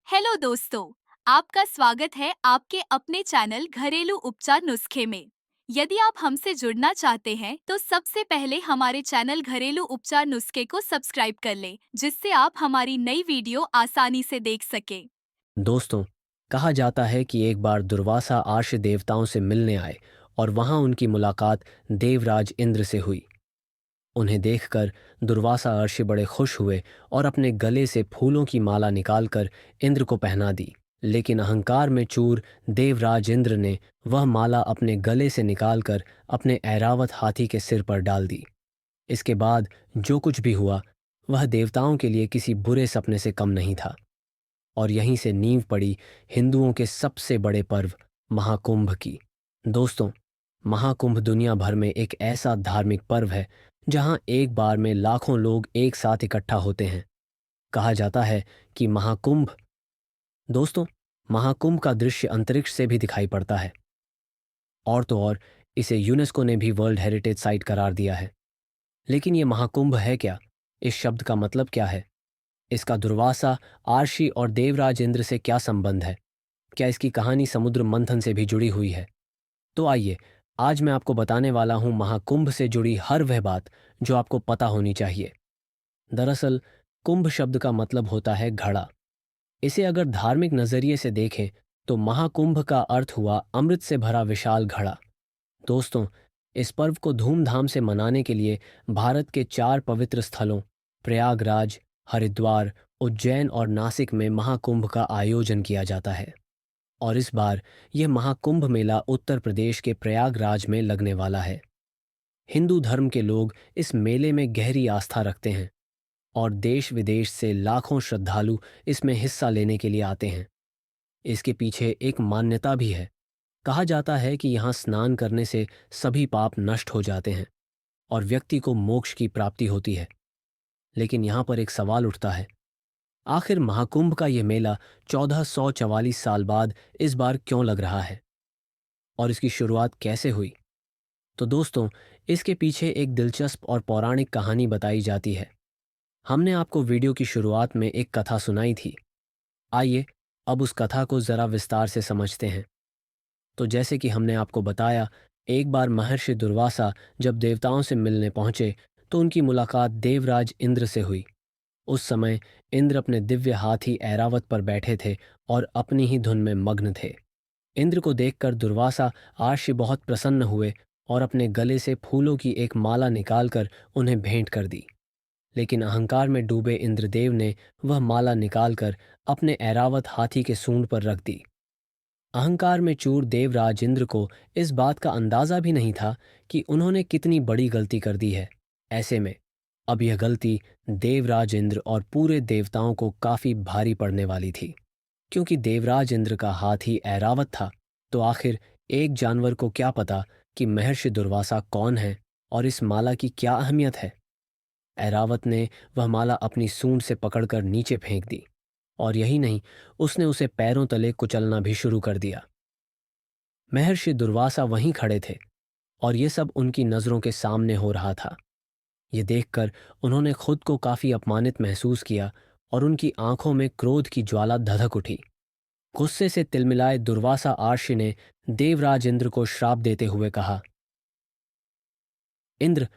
Hello दोस्तों, आपका स्वागत है आपके अपने चैनल घरेलू उपचार नुस्खे में। यदि आप हमसे जुड़ना चाहते हैं तो सबसे पहले हमारे चैनल घरेलू उपचार नुस्खे को सब्सक्राइब कर लें, जिससे आप हमारी नई वीडियो आसानी से देख सकें। दोस्तों, कहा जाता है कि एक बार दुर्वासा आर्ष देवताओं से मिलने आए और वहां उनकी मुलाकात देवराज इंद्र से हुई। उन्हें देखकर दुर्वासा अर्षि बड़े खुश हुए और अपने गले से फूलों की माला निकालकर इंद्र को पहना दी। लेकिन अहंकार में चूर देवराज इंद्र ने वह माला अपने गले से निकालकर अपने ऐरावत हाथी के सिर पर डाल दी। इसके बाद जो कुछ भी हुआ वह देवताओं के लिए किसी बुरे सपने से कम नहीं था, और यहीं से नींव पड़ी हिंदुओं के सबसे बड़े पर्व महाकुंभ की। दोस्तों, महाकुंभ दुनिया भर में एक ऐसा धार्मिक पर्व है जहां एक बार में लाखों लोग एक साथ इकट्ठा होते हैं। कहा जाता है कि महाकुंभ का दृश्य अंतरिक्ष से भी दिखाई पड़ता है। और तो और इसे यूनेस्को ने भी वर्ल्ड हेरिटेज साइट करार दिया है। लेकिन ये महाकुंभ है क्या? इस शब्द का मतलब क्या है? इसका दुर्वासा, आर्षि और देवराज इंद्र से क्या संबंध है? क्या इसकी कहानी समुद्र मंथन से भी जुड़ी हुई है? तो आइए, आज मैं आपको बताने वाला हूं महाकुंभ से जुड़ी हर वह बात जो आपको पता होनी चाहिए। दरअसल, कुंभ शब्द का मतलब होता है घड़ा। इसे अगर धार्मिक नजरिए से देखें तो महाकुंभ का अर्थ हुआ अमृत से भरा विशाल घड़ा। दोस्तों, इस पर्व को धूमधाम से मनाने के लिए भारत के 4 पवित्र स्थलों प्रयागराज, हरिद्वार, उज्जैन और नासिक में महाकुंभ का आयोजन किया जाता है। और इस बार यह महाकुंभ मेला उत्तर प्रदेश के प्रयागराज में लगने वाला है। हिंदू धर्म के लोग इस मेले में गहरी आस्था रखते हैं और देश विदेश से लाखों श्रद्धालु इसमें हिस्सा लेने के लिए आते हैं। इसके पीछे एक मान्यता भी है। कहा जाता है कि यहाँ स्नान करने से सभी पाप नष्ट हो जाते हैं और व्यक्ति को मोक्ष की प्राप्ति होती है। लेकिन यहाँ पर एक सवाल उठता है, आखिर महाकुंभ का यह मेला 1444 साल बाद इस बार क्यों लग रहा है और इसकी शुरुआत कैसे हुई? तो दोस्तों, इसके पीछे एक दिलचस्प और पौराणिक कहानी बताई जाती है। हमने आपको वीडियो की शुरुआत में एक कथा सुनाई थी। आइए अब उस कथा को जरा विस्तार से समझते हैं। तो जैसे कि हमने आपको बताया, एक बार महर्षि दुर्वासा जब देवताओं से मिलने पहुंचे तो उनकी मुलाकात देवराज इंद्र से हुई। उस समय इंद्र अपने दिव्य हाथी ऐरावत पर बैठे थे और अपनी ही धुन में मग्न थे। इंद्र को देखकर दुर्वासा आर्षि बहुत प्रसन्न हुए और अपने गले से फूलों की एक माला निकालकर उन्हें भेंट कर दी। लेकिन अहंकार में डूबे इंद्रदेव ने वह माला निकालकर अपने ऐरावत हाथी के सूंड पर रख दी। अहंकार में चूर देवराज इंद्र को इस बात का अंदाजा भी नहीं था कि उन्होंने कितनी बड़ी गलती कर दी है। ऐसे में अब यह गलती देवराज इंद्र और पूरे देवताओं को काफी भारी पड़ने वाली थी। क्योंकि देवराज इंद्र का हाथी ऐरावत था, तो आखिर एक जानवर को क्या पता कि महर्षि दुर्वासा कौन है और इस माला की क्या अहमियत है। ऐरावत ने वह माला अपनी सूंड से पकड़कर नीचे फेंक दी, और यही नहीं, उसने उसे पैरों तले कुचलना भी शुरू कर दिया। महर्षि दुर्वासा वहीं खड़े थे और ये सब उनकी नजरों के सामने हो रहा था। ये देखकर उन्होंने खुद को काफी अपमानित महसूस किया और उनकी आंखों में क्रोध की ज्वाला धधक उठी। गुस्से से तिलमिलाए दुर्वासा आर्षि ने देवराज इंद्र को श्राप देते हुए कहा, इंद्र,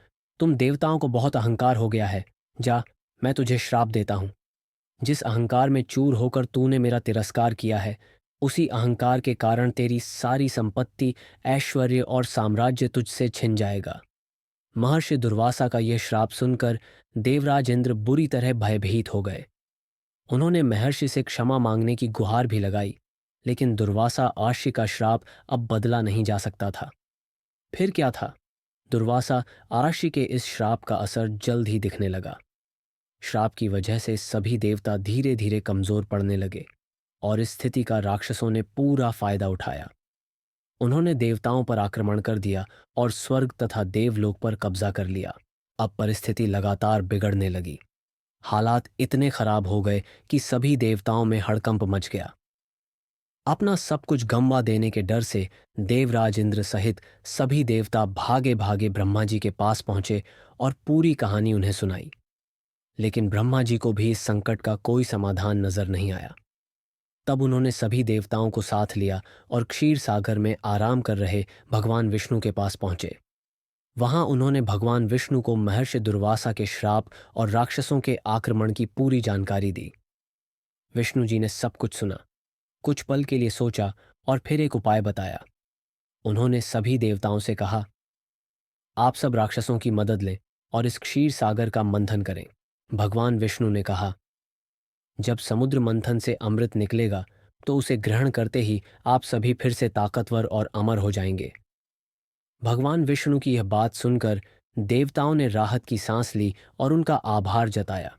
तुम देवताओं को बहुत अहंकार हो गया है। जा, मैं तुझे श्राप देता हूं। जिस अहंकार में चूर होकर तूने मेरा तिरस्कार किया है, उसी अहंकार के कारण तेरी सारी संपत्ति, ऐश्वर्य और साम्राज्य तुझसे छिन जाएगा। महर्षि दुर्वासा का यह श्राप सुनकर देवराज इंद्र बुरी तरह भयभीत हो गए। उन्होंने महर्षि से क्षमा मांगने की गुहार भी लगाई, लेकिन दुर्वासा आर्षि का श्राप अब बदला नहीं जा सकता था। फिर क्या था? दुर्वासा आर्षि के इस श्राप का असर जल्द ही दिखने लगा। श्राप की वजह से सभी देवता धीरे धीरे कमजोर पड़ने लगे और इस स्थिति का राक्षसों ने पूरा फायदा उठाया। उन्होंने देवताओं पर आक्रमण कर दिया और स्वर्ग तथा देवलोक पर कब्जा कर लिया। अब परिस्थिति लगातार बिगड़ने लगी। हालात इतने खराब हो गए कि सभी देवताओं में हड़कंप मच गया। अपना सब कुछ गंवा देने के डर से देवराज इंद्र सहित सभी देवता भागे भागे ब्रह्मा जी के पास पहुंचे और पूरी कहानी उन्हें सुनाई। लेकिन ब्रह्मा जी को भी इस संकट का कोई समाधान नजर नहीं आया। तब उन्होंने सभी देवताओं को साथ लिया और क्षीर सागर में आराम कर रहे भगवान विष्णु के पास पहुंचे। वहां उन्होंने भगवान विष्णु को महर्षि दुर्वासा के श्राप और राक्षसों के आक्रमण की पूरी जानकारी दी। विष्णु जी ने सब कुछ सुना, कुछ पल के लिए सोचा और फिर एक उपाय बताया। उन्होंने सभी देवताओं से कहा, आप सब राक्षसों की मदद लें और इस क्षीर सागर का मंथन करें। भगवान विष्णु ने कहा, जब समुद्र मंथन से अमृत निकलेगा तो उसे ग्रहण करते ही आप सभी फिर से ताकतवर और अमर हो जाएंगे। भगवान विष्णु की यह बात सुनकर देवताओं ने राहत की सांस ली और उनका आभार जताया।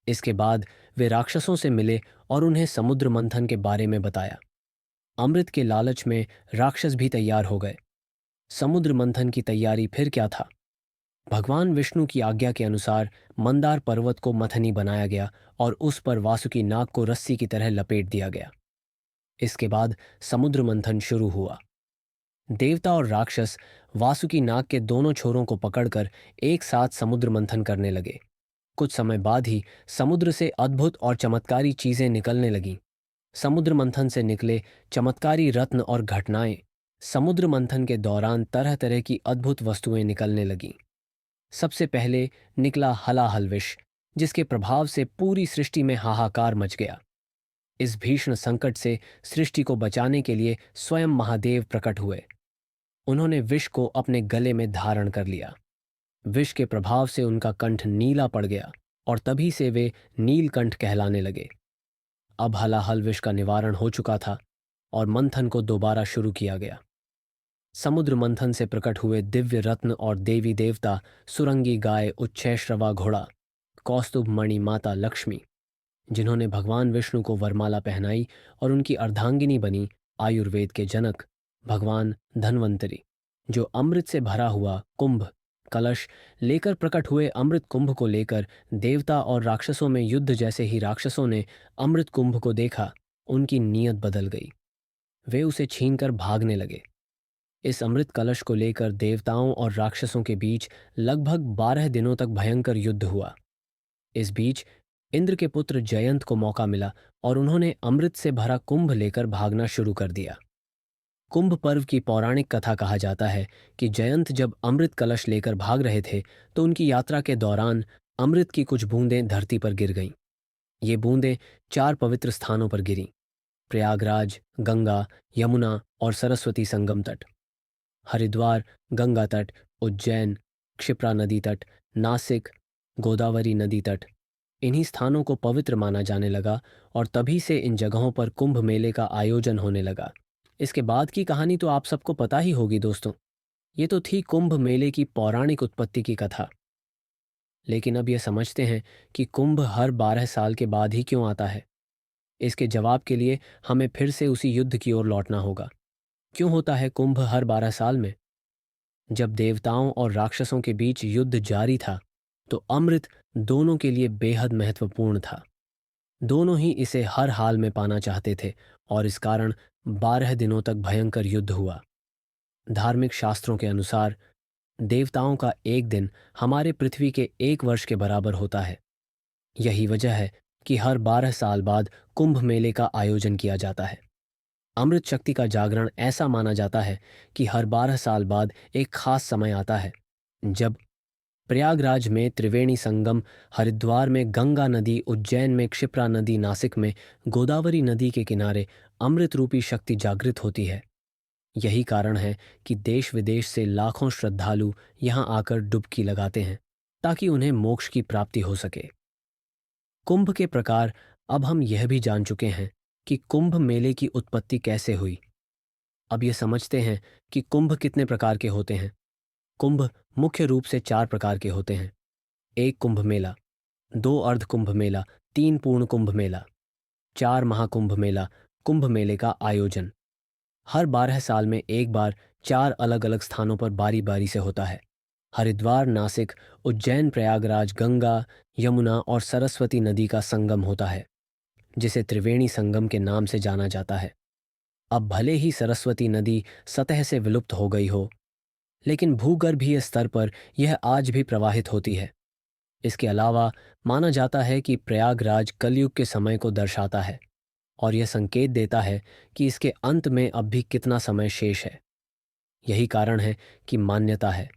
इसके बाद वे राक्षसों से मिले और उन्हें समुद्र मंथन के बारे में बताया। अमृत के लालच में राक्षस भी तैयार हो गए। समुद्र मंथन की तैयारी फिर क्या था। भगवान विष्णु की आज्ञा के अनुसार मंदार पर्वत को मथनी बनाया गया और उस पर वासुकी नाग को रस्सी की तरह लपेट दिया गया। इसके बाद समुद्र मंथन शुरू हुआ। देवता और राक्षस वासुकी नाग के दोनों छोरों को पकड़कर एक साथ समुद्र मंथन करने लगे। कुछ समय बाद ही समुद्र से अद्भुत और चमत्कारी चीजें निकलने लगीं। समुद्र मंथन से निकले चमत्कारी रत्न और घटनाएं। समुद्र मंथन के दौरान तरह तरह की अद्भुत वस्तुएं निकलने लगीं। सबसे पहले निकला हलाहल विष, जिसके प्रभाव से पूरी सृष्टि में हाहाकार मच गया। इस भीषण संकट से सृष्टि को बचाने के लिए स्वयं महादेव प्रकट हुए। उन्होंने विष को अपने गले में धारण कर लिया। विष के प्रभाव से उनका कंठ नीला पड़ गया और तभी से वे नीलकंठ कहलाने लगे। अब हलाहल विष का निवारण हो चुका था और मंथन को दोबारा शुरू किया गया। समुद्र मंथन से प्रकट हुए दिव्य रत्न और देवी देवता, सुरंगी गाय, उच्छैश्रवा घोड़ा, कौस्तुभ मणि माता लक्ष्मी, जिन्होंने भगवान विष्णु को वरमाला पहनाई और उनकी अर्धांगिनी बनी, आयुर्वेद के जनक भगवान धन्वंतरी, जो अमृत से भरा हुआ कुंभ कलश लेकर प्रकट हुए। अमृत कुंभ को लेकर देवता और राक्षसों में युद्ध। जैसे ही राक्षसों ने अमृत कुंभ को देखा, उनकी नीयत बदल गई। वे उसे छीनकर भागने लगे। इस अमृत कलश को लेकर देवताओं और राक्षसों के बीच लगभग 12 दिनों तक भयंकर युद्ध हुआ। इस बीच इंद्र के पुत्र जयंत को मौका मिला और उन्होंने अमृत से भरा कुंभ लेकर भागना शुरू कर दिया। कुंभ पर्व की पौराणिक कथा कहा जाता है कि जयंत जब अमृत कलश लेकर भाग रहे थे तो उनकी यात्रा के दौरान अमृत की कुछ बूंदें धरती पर गिर गईं। ये बूंदें 4 पवित्र स्थानों पर गिरीं: प्रयागराज, गंगा, यमुना और सरस्वती संगम तट। हरिद्वार, गंगा तट, उज्जैन, क्षिप्रा नदी तट, नासिक, गोदावरी नदी तट। इन्हीं स्थानों को पवित्र माना जाने लगा और तभी से इन जगहों पर कुंभ मेले का आयोजन होने लगा। इसके बाद की कहानी तो आप सबको पता ही होगी दोस्तों। ये तो थी कुंभ मेले की पौराणिक उत्पत्ति की कथा। लेकिन अब यह समझते हैं कि कुंभ हर 12 साल के बाद ही क्यों आता है। इसके जवाब के लिए हमें फिर से उसी युद्ध की ओर लौटना होगा। क्यों होता है कुंभ हर 12 साल में? जब देवताओं और राक्षसों के बीच युद्ध जारी था तो अमृत दोनों के लिए बेहद महत्वपूर्ण था। दोनों ही इसे हर हाल में पाना चाहते थे और इस कारण 12 दिनों तक भयंकर युद्ध हुआ। धार्मिक शास्त्रों के अनुसार देवताओं का एक दिन हमारे पृथ्वी के 1 वर्ष के बराबर होता है। यही वजह है कि हर 12 साल बाद कुंभ मेले का आयोजन किया जाता है। अमृत शक्ति का जागरण ऐसा माना जाता है कि हर 12 साल बाद एक खास समय आता है जब प्रयागराज में त्रिवेणी संगम, हरिद्वार में गंगा नदी, उज्जैन में क्षिप्रा नदी, नासिक में गोदावरी नदी के किनारे अमृत रूपी शक्ति जागृत होती है। यही कारण है कि देश विदेश से लाखों श्रद्धालु यहाँ आकर डुबकी लगाते हैं ताकि उन्हें मोक्ष की प्राप्ति हो सके। कुंभ के प्रकार अब हम यह भी जान चुके हैं कि कुंभ मेले की उत्पत्ति कैसे हुई। अब यह समझते हैं कि कुंभ कितने प्रकार के होते हैं। कुंभ मुख्य रूप से 4 प्रकार के होते हैं: 1 कुंभ मेला, 2 अर्ध कुंभ मेला, 3 पूर्ण कुंभ मेला, 4 महाकुंभ मेला। कुंभ मेले का आयोजन हर 12 साल में एक बार 4 अलग अलग स्थानों पर बारी बारी से होता है: हरिद्वार, नासिक, उज्जैन, प्रयागराज, गंगा, यमुना और सरस्वती नदी का संगम होता है, जिसे त्रिवेणी संगम के नाम से जाना जाता है। अब भले ही सरस्वती नदी सतह से विलुप्त हो गई हो, लेकिन भूगर्भीय स्तर पर यह आज भी प्रवाहित होती है। इसके अलावा माना जाता है कि प्रयागराज कलयुग के समय को दर्शाता है। और यह संकेत देता है कि इसके अंत में अब भी कितना समय शेष है। यही कारण है कि मान्यता है,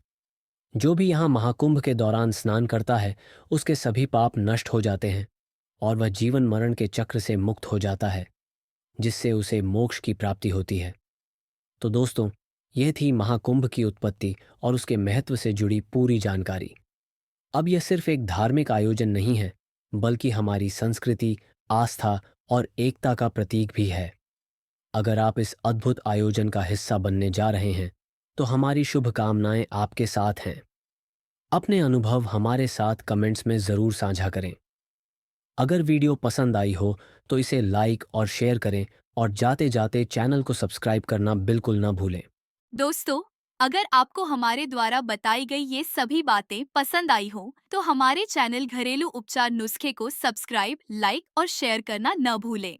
जो भी यहाँ महाकुंभ के दौरान स्नान करता है उसके सभी पाप नष्ट हो जाते हैं और वह जीवन मरण के चक्र से मुक्त हो जाता है, जिससे उसे मोक्ष की प्राप्ति होती है। तो दोस्तों, यह थी महाकुंभ की उत्पत्ति और उसके महत्व से जुड़ी पूरी जानकारी। अब यह सिर्फ एक धार्मिक आयोजन नहीं है, बल्कि हमारी संस्कृति, आस्था और एकता का प्रतीक भी है। अगर आप इस अद्भुत आयोजन का हिस्सा बनने जा रहे हैं, तो हमारी शुभकामनाएं आपके साथ हैं। अपने अनुभव हमारे साथ कमेंट्स में ज़रूर साझा करें। अगर वीडियो पसंद आई हो तो इसे लाइक और शेयर करें और जाते जाते चैनल को सब्सक्राइब करना बिल्कुल ना भूलें। दोस्तों, अगर आपको हमारे द्वारा बताई गई ये सभी बातें पसंद आई हो, तो हमारे चैनल घरेलू उपचार नुस्खे को सब्सक्राइब, लाइक और शेयर करना न भूलें।